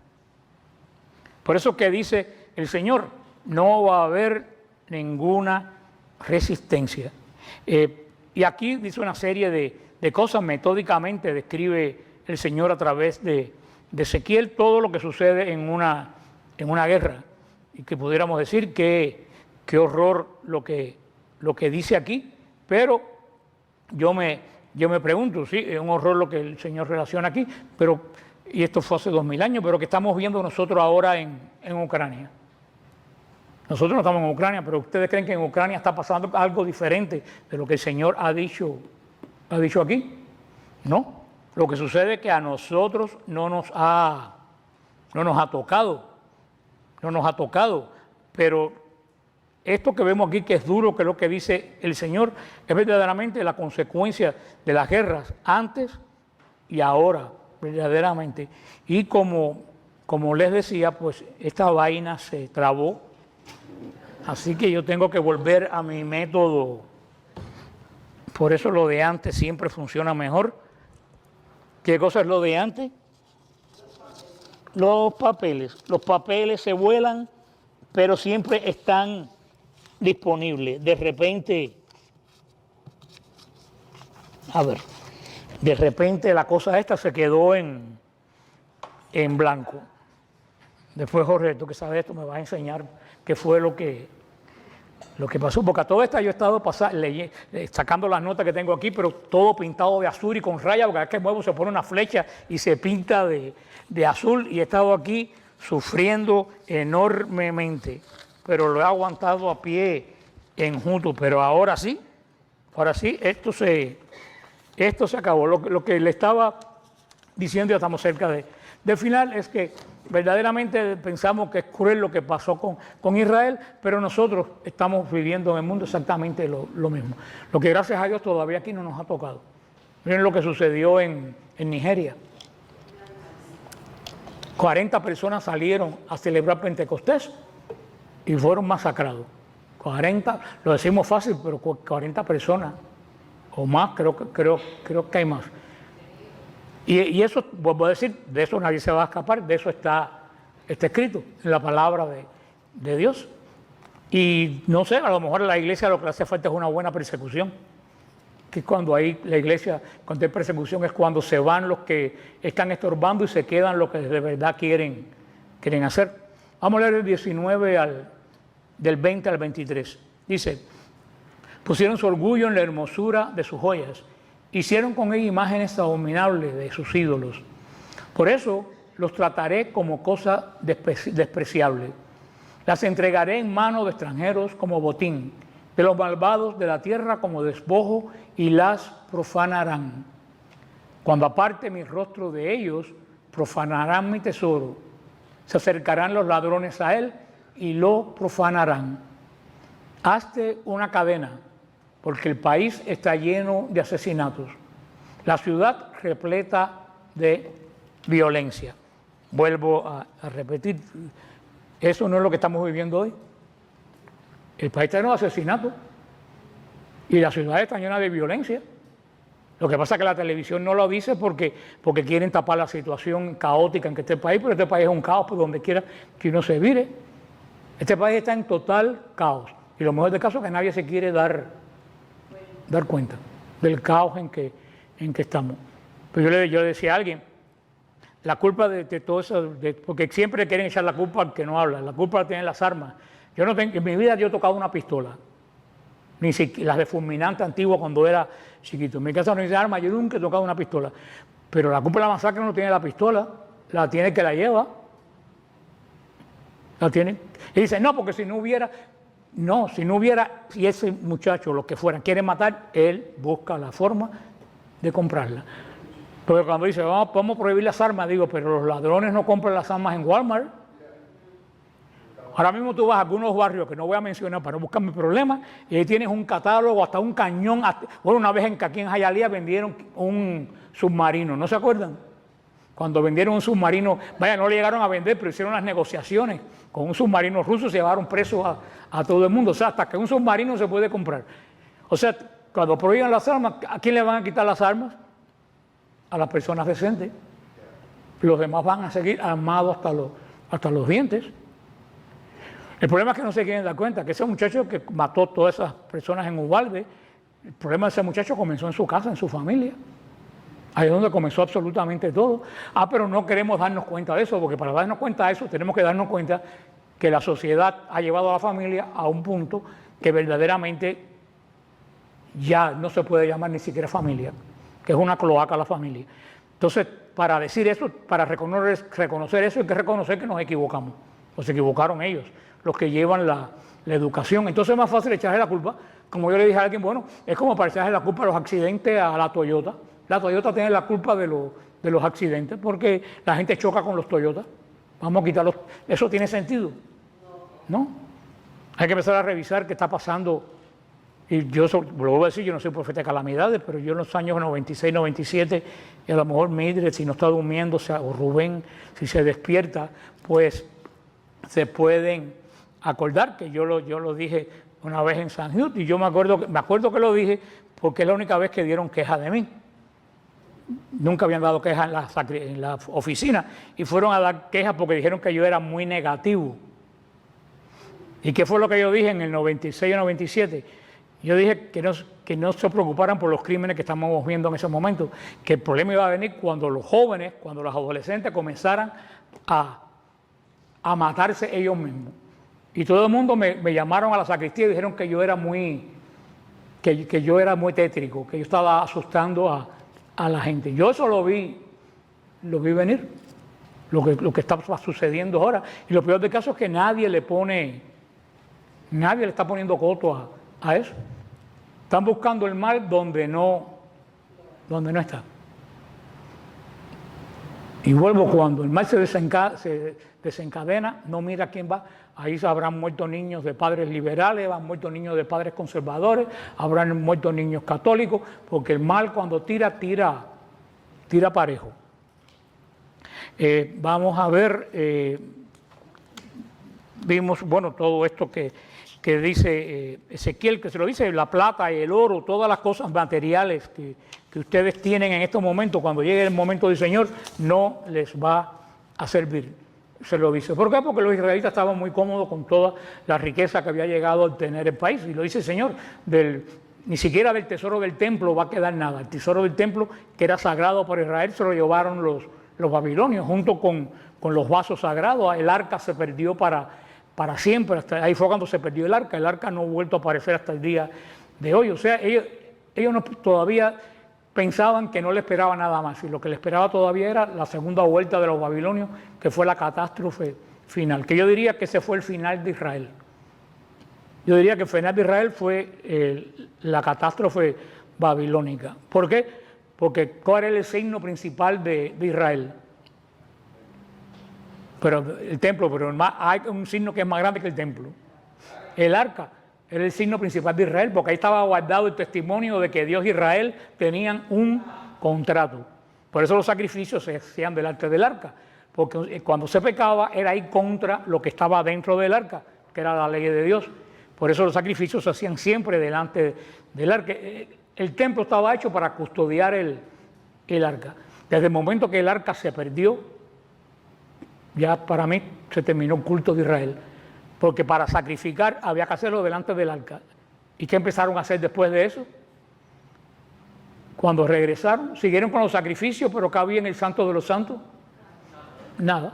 Por eso que dice el Señor, no va a haber ninguna resistencia. Y aquí dice una serie de cosas, metódicamente describe el Señor a través de Ezequiel todo lo que sucede en una guerra. Y que pudiéramos decir que qué horror lo que dice aquí, pero yo me pregunto, sí, es un horror lo que el Señor relaciona aquí, y esto fue hace 2000 años, pero que estamos viendo nosotros ahora en Ucrania. Nosotros no estamos en Ucrania, pero ustedes creen que en Ucrania está pasando algo diferente de lo que el Señor ha dicho aquí. No, Lo que sucede es que a nosotros no nos ha tocado, pero esto que vemos aquí, que es duro, que es lo que dice el Señor, es verdaderamente la consecuencia de las guerras antes y ahora, verdaderamente. Y como les decía, pues esta vaina se trabó, así que yo tengo que volver a mi método. Por eso lo de antes siempre funciona mejor. ¿Qué cosa es lo de antes? Los papeles. Los papeles se vuelan, pero siempre están disponibles. De repente, de repente la cosa esta se quedó en blanco. Después, Jorge, tú que sabes esto, me vas a enseñar qué fue lo que pasó, porque a todo esto yo he estado sacando las notas que tengo aquí, pero todo pintado de azul y con rayas, porque cada vez que muevo se pone una flecha y se pinta de azul, y he estado aquí sufriendo enormemente, pero lo he aguantado a pie enjuto. Pero ahora sí, esto se acabó. Lo que le estaba diciendo, ya estamos cerca del final, es que verdaderamente pensamos que es cruel lo que pasó con Israel, pero nosotros estamos viviendo en el mundo exactamente lo mismo. Lo que gracias a Dios todavía aquí no nos ha tocado. Miren lo que sucedió en Nigeria. 40 personas salieron a celebrar Pentecostés y fueron masacrados. 40, lo decimos fácil, pero 40 personas o más, creo que hay más. Y eso, vuelvo a decir, de eso nadie se va a escapar, de eso está escrito en la palabra de Dios. Y no sé, a lo mejor a la iglesia lo que le hace falta es una buena persecución. Que cuando hay la iglesia, cuando hay persecución, es cuando se van los que están estorbando y se quedan los que de verdad quieren hacer. Vamos a leer el 19 del 20 al 23. Dice: pusieron su orgullo en la hermosura de sus joyas, hicieron con ella imágenes abominables de sus ídolos. Por eso los trataré como cosa despreciable. Las entregaré en manos de extranjeros como botín, de los malvados de la tierra como despojo, y las profanarán. Cuando aparte mi rostro de ellos, profanarán mi tesoro. Se acercarán los ladrones a él y lo profanarán. Hazte una cadena, porque el país está lleno de asesinatos, la ciudad repleta de violencia. Vuelvo a repetir, eso no es lo que estamos viviendo hoy. El país está lleno de asesinatos y la ciudad está llena de violencia. Lo que pasa es que la televisión no lo dice porque quieren tapar la situación caótica en que está el país, pero este país es un caos por donde quiera que uno se vire. Este país está en total caos, y lo mejor del caso es que nadie se quiere dar cuenta del caos en que estamos. Pero yo le decía a alguien, la culpa de todo eso, porque siempre quieren echar la culpa al que no habla, la culpa la tienen las armas. En mi vida yo he tocado una pistola, ni siquiera las de fulminante antigua cuando era chiquito. En mi casa no hice armas, yo nunca he tocado una pistola. Pero la culpa de la masacre no tiene la pistola, la tiene el que la lleva. La tiene. Y dice, no, porque si ese muchacho, los que fueran, quiere matar, él busca la forma de comprarla. Porque cuando dice, vamos a prohibir las armas, digo, pero los ladrones no compran las armas en Walmart. Ahora mismo tú vas a algunos barrios que no voy a mencionar para no buscarme problemas, y ahí tienes un catálogo, hasta un cañón. Bueno, una vez aquí en Hialeah vendieron un submarino, ¿no se acuerdan? Cuando vendieron un submarino, no le llegaron a vender, pero hicieron las negociaciones con un submarino ruso, se llevaron presos a todo el mundo. O sea, hasta que un submarino se puede comprar. O sea, cuando prohíban las armas, ¿a quién le van a quitar las armas? A las personas decentes. Los demás van a seguir armados hasta los dientes. El problema es que no se quieren dar cuenta que ese muchacho que mató a todas esas personas en Uvalde, el problema de ese muchacho comenzó en su casa, en su familia. Ahí es donde comenzó absolutamente todo. Pero no queremos darnos cuenta de eso, porque para darnos cuenta de eso tenemos que darnos cuenta que la sociedad ha llevado a la familia a un punto que verdaderamente ya no se puede llamar ni siquiera familia, que es una cloaca la familia. Entonces, para decir eso, para reconocer eso, hay que reconocer que nos equivocamos, o se equivocaron ellos, los que llevan la educación. Entonces es más fácil echarle la culpa, como yo le dije a alguien, bueno, es como para echarle la culpa a los accidentes a la Toyota. la Toyota tiene la culpa de los accidentes, porque la gente choca con los Toyotas. Vamos a quitarlos. ¿Eso tiene sentido? ¿No? Hay que empezar a revisar qué está pasando. Y yo, lo voy a decir, yo no soy profeta de calamidades, pero yo en los años 96, 97, y a lo mejor Mildred, si no está durmiendo, o Rubén, si se despierta, pues se pueden acordar que yo lo dije una vez en San Jude, y yo me acuerdo que lo dije porque es la única vez que dieron queja de mí. Nunca habían dado queja en la oficina, y fueron a dar quejas porque dijeron que yo era muy negativo. ¿Y qué fue lo que yo dije en el 96 o 97? Yo dije que no se preocuparan por los crímenes que estamos viendo en ese momento, que el problema iba a venir cuando los jóvenes, cuando los adolescentes comenzaran a matarse ellos mismos. Y todo el mundo me llamaron a la sacristía y dijeron que yo era muy tétrico, que yo estaba asustando a la gente. Yo eso lo vi venir, lo que está sucediendo ahora. Y lo peor del caso es que nadie le está poniendo coto a eso. Están buscando el mal donde no está. Y vuelvo, cuando el mal se desencadena, no mira quién va. Ahí habrán muerto niños de padres liberales, habrán muerto niños de padres conservadores, habrán muerto niños católicos, porque el mal cuando tira parejo. Vamos a ver, vimos, bueno, todo esto que dice Ezequiel, que se lo dice, la plata y el oro, todas las cosas materiales que ustedes tienen en estos momentos, cuando llegue el momento del Señor, no les va a servir. Se lo dice. ¿Por qué? Porque los israelitas estaban muy cómodos con toda la riqueza que había llegado a obtener el país. Y lo dice el Señor, ni siquiera del tesoro del templo va a quedar nada. El tesoro del templo, que era sagrado para Israel, se lo llevaron los babilonios, junto con los vasos sagrados. El arca se perdió para siempre. Ahí fue cuando se perdió el arca. El arca no ha vuelto a aparecer hasta el día de hoy. O sea, ellos todavía pensaban que no le esperaba nada más, y lo que le esperaba todavía era la segunda vuelta de los babilonios, que fue la catástrofe final, que yo diría que ese fue el final de Israel. Yo diría que el final de Israel fue la catástrofe babilónica. ¿Por qué? Porque ¿cuál era el signo principal de Israel? Pero el templo, pero hay un signo que es más grande que el templo. El arca era el signo principal de Israel, porque ahí estaba guardado el testimonio de que Dios e Israel tenían un contrato. Por eso los sacrificios se hacían delante del arca, porque cuando se pecaba era ahí contra lo que estaba dentro del arca, que era la ley de Dios. Por eso los sacrificios se hacían siempre delante del arca. El templo estaba hecho para custodiar el arca. Desde el momento que el arca se perdió, ya para mí se terminó el culto de Israel. Porque para sacrificar había que hacerlo delante del arca. ¿Y qué empezaron a hacer después de eso? Cuando regresaron, siguieron con los sacrificios, pero ¿qué había en el Santo de los Santos? Nada.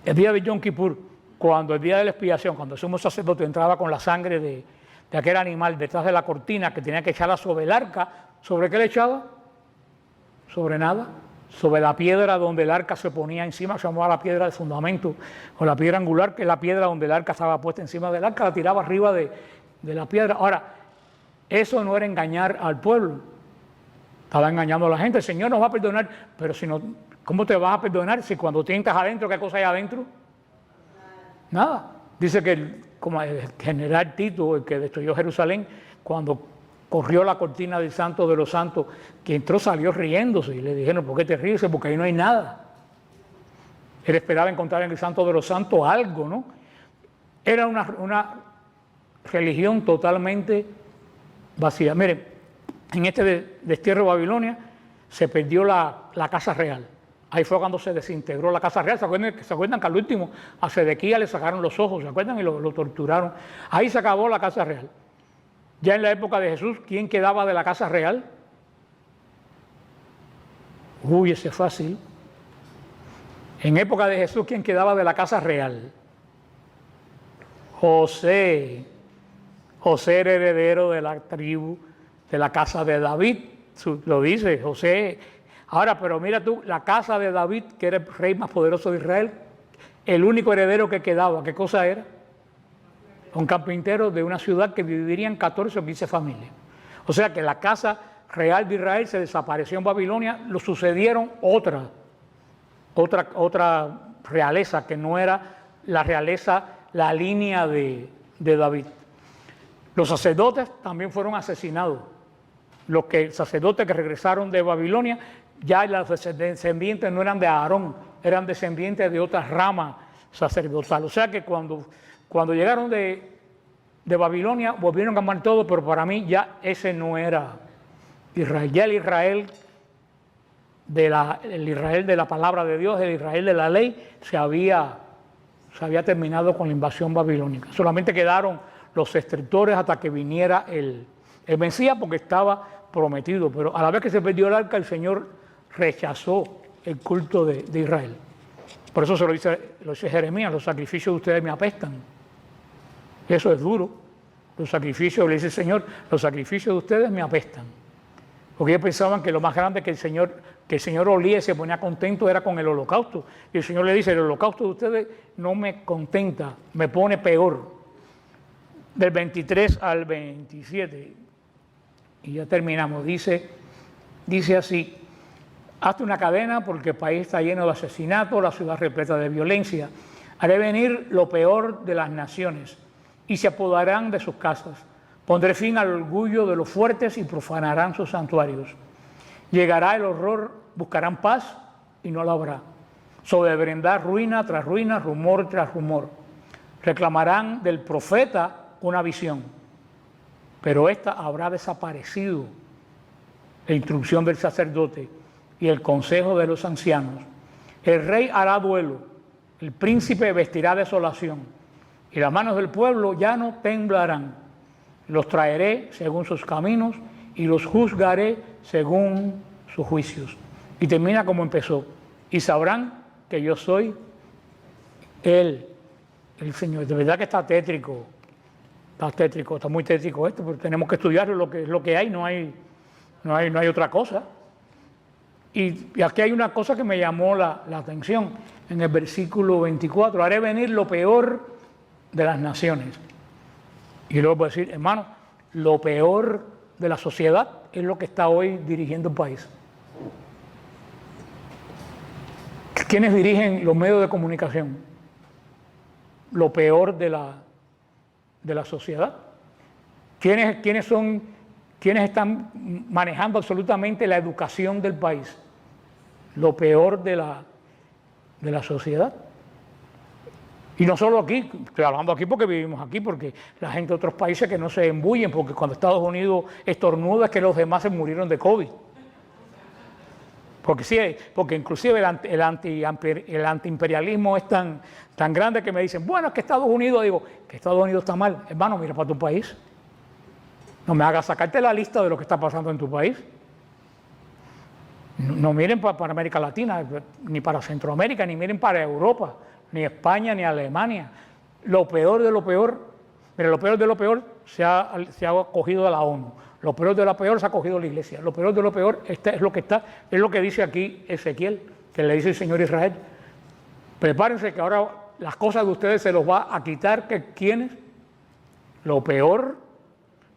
El día de Yom Kippur, cuando el día de la expiación, cuando el sumo sacerdote entraba con la sangre de aquel animal detrás de la cortina que tenía que echarla sobre el arca, ¿sobre qué le echaba? Sobre nada. Sobre la piedra donde el arca se ponía encima, se llamaba la piedra de fundamento, o la piedra angular, que es la piedra donde el arca estaba puesta encima del arca, la tiraba arriba de la piedra. Ahora, eso no era engañar al pueblo, estaba engañando a la gente. El Señor nos va a perdonar, pero si no, ¿cómo te vas a perdonar si cuando te entras adentro, qué cosa hay adentro? Nada. Dice que como el general Tito, el que destruyó Jerusalén, cuando corrió la cortina del Santo de los Santos, que entró, salió riéndose, y le dijeron, ¿por qué te ríes? Porque ahí no hay nada. Él esperaba encontrar en el Santo de los Santos algo, ¿no? Era una religión totalmente vacía. Miren, en este destierro de Babilonia se perdió la casa real. Ahí fue cuando se desintegró la casa real. ¿Se acuerdan que al último a Sedequías le sacaron los ojos? ¿Se acuerdan? Y lo torturaron. Ahí se acabó la casa real. Ya en la época de Jesús, ¿quién quedaba de la casa real? Uy, ese es fácil. En época de Jesús, ¿quién quedaba de la casa real? José. José era heredero de la tribu, de la casa de David. Lo dice José. Ahora, pero mira tú, la casa de David, que era el rey más poderoso de Israel, el único heredero que quedaba, ¿qué cosa era? Un carpintero de una ciudad que vivirían 14 o 15 familias. O sea que la casa real de Israel se desapareció en Babilonia, lo sucedieron otra realeza que no era la realeza, la línea de David. Los sacerdotes también fueron asesinados. Los sacerdotes que regresaron de Babilonia, ya los descendientes no eran de Aarón, eran descendientes de otras ramas sacerdotales. O sea que cuando llegaron de Babilonia, volvieron a cambiar todo, pero para mí ya ese no era Israel. Ya el Israel de la palabra de Dios, el Israel de la ley, se había terminado con la invasión babilónica. Solamente quedaron los estrictores hasta que viniera el Mesías, porque estaba prometido. Pero a la vez que se perdió el arca, el Señor rechazó el culto de Israel. Por eso se lo dice Jeremías: los sacrificios de ustedes me apestan. Eso es duro. Los sacrificios, le dice el Señor, los sacrificios de ustedes me apestan. Porque ellos pensaban que lo más grande que el Señor olía y se ponía contento era con el holocausto. Y el Señor le dice: el holocausto de ustedes no me contenta, me pone peor. Del 23 al 27. Y ya terminamos. Dice así: hazte una cadena porque el país está lleno de asesinatos, la ciudad repleta de violencia. Haré venir lo peor de las naciones y se apoderarán de sus casas. Pondré fin al orgullo de los fuertes y profanarán sus santuarios. Llegará el horror, buscarán paz y no la habrá. Sobrevendrá ruina tras ruina, rumor tras rumor. Reclamarán del profeta una visión, pero esta habrá desaparecido. La instrucción del sacerdote y el consejo de los ancianos. El rey hará duelo, el príncipe vestirá desolación, y las manos del pueblo ya no temblarán. Los traeré según sus caminos y los juzgaré según sus juicios. Y termina como empezó: y sabrán que yo soy el Señor. De verdad que está tétrico, está muy tétrico esto, porque tenemos que estudiarlo, lo que hay, no hay otra cosa. Y aquí hay una cosa que me llamó la atención, en el versículo 24: haré venir lo peor de las naciones. Y luego voy a decir, hermano, lo peor de la sociedad es lo que está hoy dirigiendo el país. ¿Quiénes dirigen los medios de comunicación? Lo peor de la sociedad. ¿Quiénes están manejando absolutamente la educación del país? Lo peor de la sociedad. Y no solo aquí, estoy hablando aquí porque vivimos aquí, porque la gente de otros países que no se embullen, porque cuando Estados Unidos estornuda es que los demás se murieron de COVID. Porque sí, porque inclusive el antiimperialismo es tan grande que me dicen, bueno, es que Estados Unidos, digo, que Estados Unidos está mal. Hermano, mira para tu país. No me hagas sacarte la lista de lo que está pasando en tu país. No miren para América Latina, ni para Centroamérica, ni miren para Europa, ni España, ni Alemania. Lo peor de lo peor, mira, lo peor de lo peor se ha cogido de la ONU. Lo peor de lo peor se ha cogido la Iglesia. Lo peor de lo peor es lo que dice aquí Ezequiel, que le dice el Señor Israel. Prepárense que ahora las cosas de ustedes se los va a quitar. ¿Quiénes? Lo peor,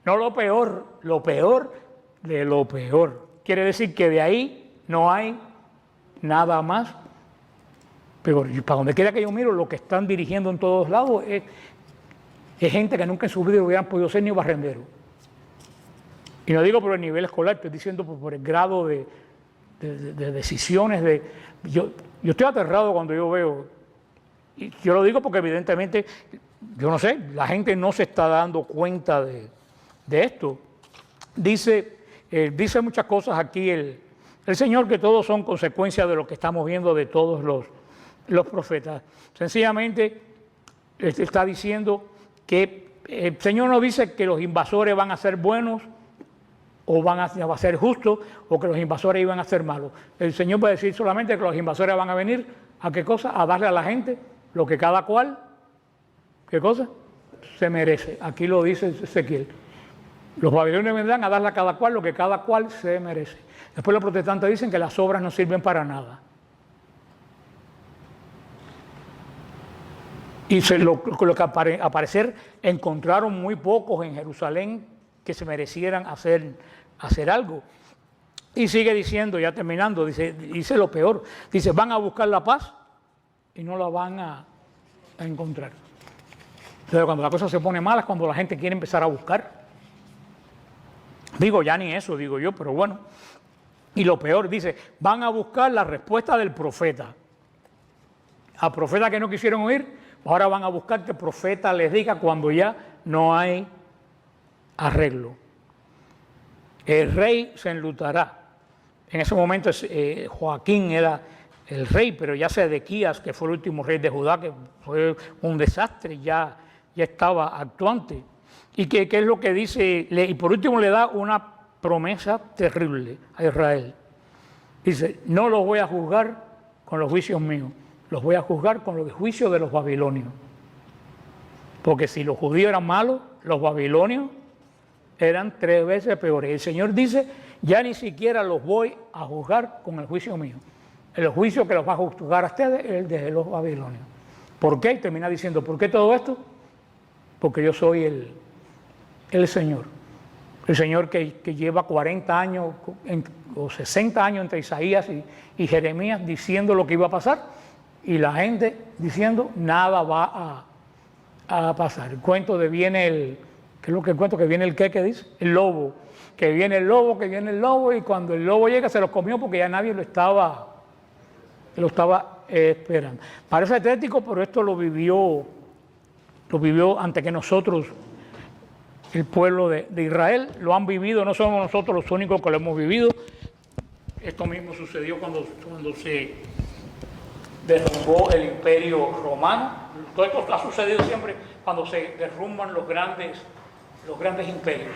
no lo peor, lo peor de lo peor. Quiere decir que de ahí no hay nada más. Pero para donde quiera que yo miro, lo que están dirigiendo en todos lados es gente que nunca en su vida hubieran podido ser ni barrendero. Y no digo por el nivel escolar, estoy diciendo por el grado de decisiones. Yo estoy aterrado cuando yo veo, y yo lo digo porque evidentemente, yo no sé, la gente no se está dando cuenta de esto. Dice muchas cosas aquí el Señor, que todos son consecuencias de lo que estamos viendo de todos los profetas. Sencillamente está diciendo que el Señor no dice que los invasores van a ser buenos o van a ser justos, o que los invasores iban a ser malos. El Señor va a decir solamente que los invasores van a venir ¿a qué cosa? A darle a la gente lo que cada cual, ¿qué cosa? Se merece. Aquí lo dice Ezequiel. Los babilonios vendrán a darle a cada cual lo que cada cual se merece. Después los protestantes dicen que las obras no sirven para nada. Y lo que al parecer encontraron muy pocos en Jerusalén que se merecieran hacer algo. Y sigue diciendo, ya terminando, dice lo peor. Dice, van a buscar la paz y no la van a encontrar. Entonces, cuando la cosa se pone mala es cuando la gente quiere empezar a buscar. Digo, ya ni eso, digo yo, pero bueno. Y lo peor, dice, van a buscar la respuesta del profeta. A profeta que no quisieron oír, ahora van a buscar que el profeta les diga cuando ya no hay arreglo. El rey se enlutará. En ese momento Joaquín era el rey, pero ya Sedequías, que fue el último rey de Judá, que fue un desastre, ya estaba actuante. ¿Y qué es lo que dice? Y por último le da una promesa terrible a Israel. Dice, no los voy a juzgar con los juicios míos, los voy a juzgar con los juicios de los babilonios. Porque si los judíos eran malos, los babilonios eran 3 veces peores. El Señor dice, ya ni siquiera los voy a juzgar con el juicio mío. El juicio que los va a juzgar a ustedes es el de los babilonios. ¿Por qué? Y termina diciendo, ¿por qué todo esto? Porque yo soy el Señor. El Señor que lleva 40 años o 60 años entre Isaías y Jeremías diciendo lo que iba a pasar y la gente diciendo nada va a pasar. El cuento de viene ¿qué es lo que el cuento? Que viene el ¿qué dice? El lobo. Que viene el lobo y cuando el lobo llega se los comió porque ya nadie lo estaba esperando. Parece tétrico, pero esto lo vivió antes que nosotros. El pueblo de Israel lo han vivido, no somos nosotros los únicos que lo hemos vivido. Esto mismo sucedió cuando se derrumbó el imperio romano. Todo esto ha sucedido siempre cuando se derrumban los grandes imperios.